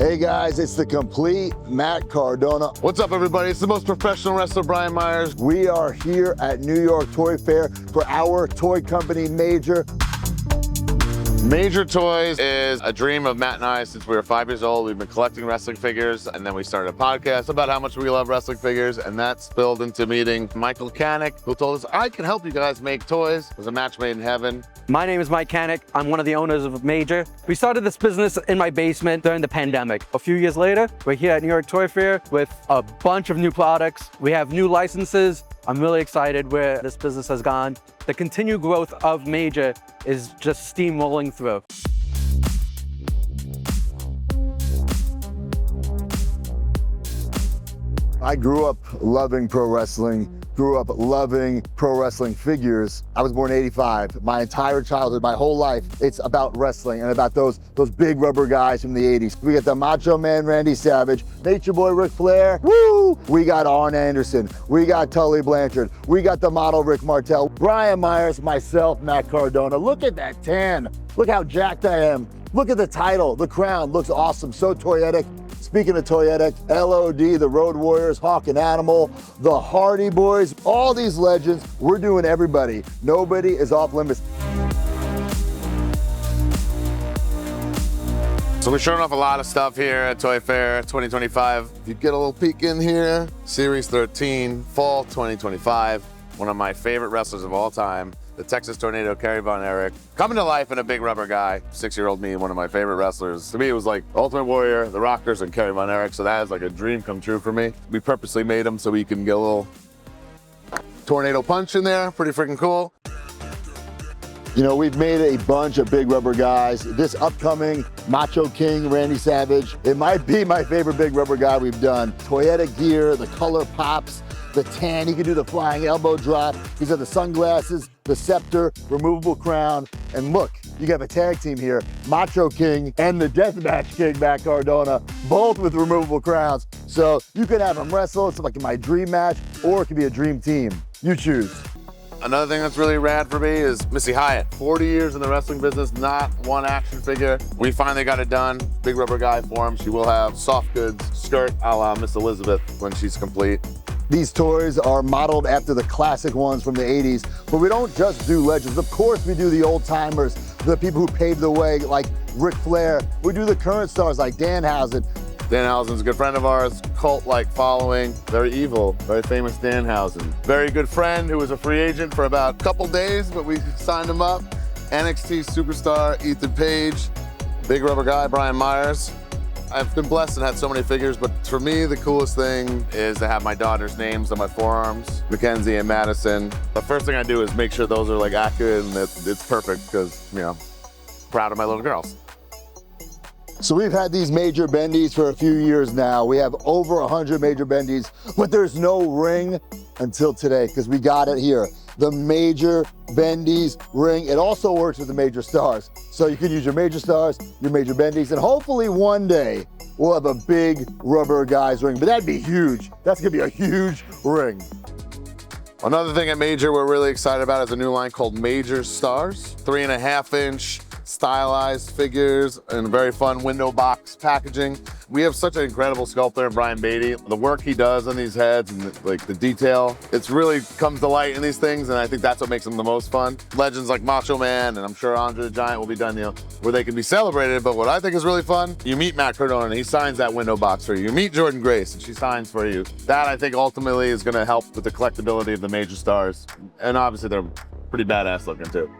Hey guys, it's the complete Matt Cardona. What's up, everybody? It's the most professional wrestler, Brian Myers. We are here at New York Toy Fair for our toy company, Major. Major Toys is a dream of Matt and I since we were 5 years old. We've been collecting wrestling figures, and then we started a podcast about how much we love wrestling figures, and that spilled into meeting Michael Canick, who told us, I can help you guys make toys. It was a match made in heaven. My name is Mike Canick. I'm one of the owners of Major. We started this business in my basement during the pandemic. A few years later, we're here at New York Toy Fair with a bunch of new products. We have new licenses. I'm really excited where this business has gone. The continued growth of Major is just steamrolling through. I grew up loving pro wrestling, grew up loving pro wrestling figures. I was born in '85. My entire childhood, my whole life, it's about wrestling and about those big rubber guys from the '80s. We got the Macho Man Randy Savage, Nature Boy Ric Flair, woo! We got Arn Anderson, we got Tully Blanchard, we got the model Rick Martel, Brian Myers, myself, Matt Cardona. Look at that tan. Look how jacked I am. Look at the title, the crown, looks awesome, so toyetic. Speaking of toyetic, LOD, the Road Warriors, Hawk and Animal, the Hardy Boys, all these legends, we're doing everybody. Nobody is off limits. So we're showing off a lot of stuff here at Toy Fair 2025. If you get a little peek in here, Series 13, Fall 2025. One of my favorite wrestlers of all time, the Texas Tornado, Kerry Von Erich, coming to life in a big rubber guy. 6-year-old me, one of my favorite wrestlers. To me, it was like Ultimate Warrior, the Rockers, and Kerry Von Erich, so that is like a dream come true for me. We purposely made him so we can get a little tornado punch in there. Pretty freaking cool. You know, we've made a bunch of big rubber guys. This upcoming Macho King, Randy Savage, it might be my favorite big rubber guy we've done. Toyetic gear, the color pops, the tan, he can do the flying elbow drop. He's got the sunglasses, the scepter, removable crown, and look, you have a tag team here, Macho King and the Deathmatch King, Matt Cardona, both with removable crowns. So you can have them wrestle, it's like my dream match, or it could be a dream team. You choose. Another thing that's really rad for me is Missy Hyatt. 40 years in the wrestling business, not one action figure. We finally got it done. Big rubber guy form. She will have soft goods skirt a la Miss Elizabeth when she's complete. These toys are modeled after the classic ones from the 80s, but we don't just do legends. Of course, we do the old timers, the people who paved the way, like Ric Flair. We do the current stars like Danhausen. Danhausen's a good friend of ours, cult-like following, very evil, very famous Danhausen. Very good friend who was a free agent for about a couple days, but we signed him up. NXT superstar Ethan Page, big rubber guy Brian Myers. I've been blessed and had so many figures, but for me, the coolest thing is to have my daughter's names on my forearms, Mackenzie and Madison. The first thing I do is make sure those are like accurate and that it's perfect because, you know, proud of my little girls. So we've had these Major Bendys for a few years now. We have over 100 Major Bendys, but there's no ring until today because we got it here. The Major Bendys ring. It also works with the Major Stars. So you can use your Major Stars, your Major Bendys, and hopefully one day we'll have a big rubber guys ring, but that'd be huge. That's gonna be a huge ring. Another thing at Major we're really excited about is a new line called Major Stars. 3.5-inch stylized figures and very fun window box packaging. We have such an incredible sculptor in Brian Bendy. The work he does on these heads and the detail, it's really comes to light in these things, and I think that's what makes them the most fun. Legends like Macho Man, and I'm sure Andre the Giant will be done, you know, where they can be celebrated, but what I think is really fun, you meet Matt Cardona and he signs that window box for you. You meet Jordan Grace and she signs for you. That I think ultimately is gonna help with the collectability of the Major Stars. And obviously they're pretty badass looking too.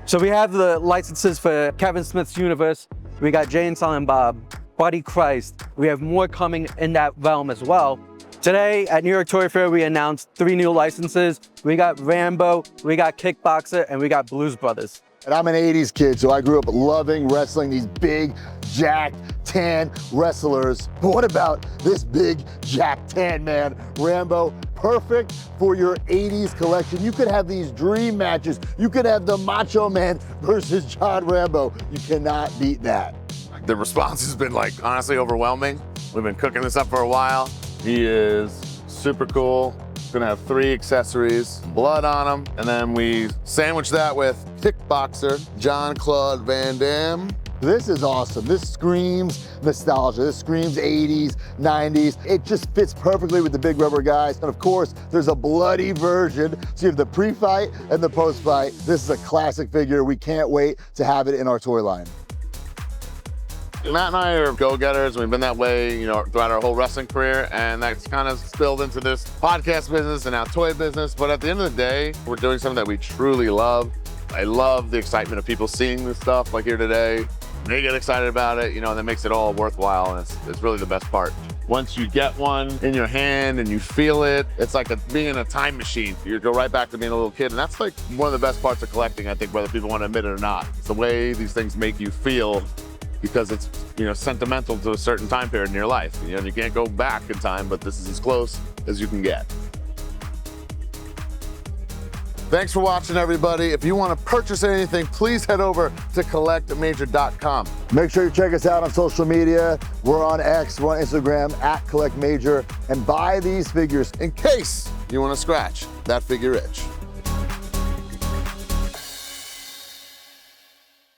So we have the licenses for Kevin Smith's universe. We got Jay and Silent Bob, Buddy Christ. We have more coming in that realm as well. Today at New York Toy Fair, we announced 3 new licenses. We got Rambo, we got Kickboxer, and we got Blues Brothers. And I'm an 80s kid, so I grew up loving wrestling, these big, jacked, tan wrestlers. But what about this big, jacked, tan man, Rambo? Perfect for your 80s collection. You could have these dream matches. You could have the Macho Man versus John Rambo. You cannot beat that. The response has been like honestly overwhelming. We've been cooking this up for a while. He is super cool. Gonna have 3 accessories, blood on him, and then we sandwich that with Kickboxer, Jean-Claude Van Damme, This is awesome. This screams nostalgia. This screams 80s, 90s. It just fits perfectly with the big rubber guys. And of course, there's a bloody version. So you have the pre-fight and the post-fight. This is a classic figure. We can't wait to have it in our toy line. Matt and I are go-getters. We've been that way, you know, throughout our whole wrestling career, and that's kind of spilled into this podcast business and now toy business. But at the end of the day, we're doing something that we truly love. I love the excitement of people seeing this stuff like here today. They get excited about it, you know, and that makes it all worthwhile, and it's really the best part. Once you get one in your hand and you feel it, it's like being in a time machine. You go right back to being a little kid, and that's like one of the best parts of collecting, I think, whether people want to admit it or not. It's the way these things make you feel, because it's, you know, sentimental to a certain time period in your life. You know, you can't go back in time, but this is as close as you can get. Thanks for watching, everybody. If you want to purchase anything, please head over to collectmajor.com. Make sure you check us out on social media. We're on X, we're on Instagram, @CollectMajor, and buy these figures In case you want to scratch that figure itch.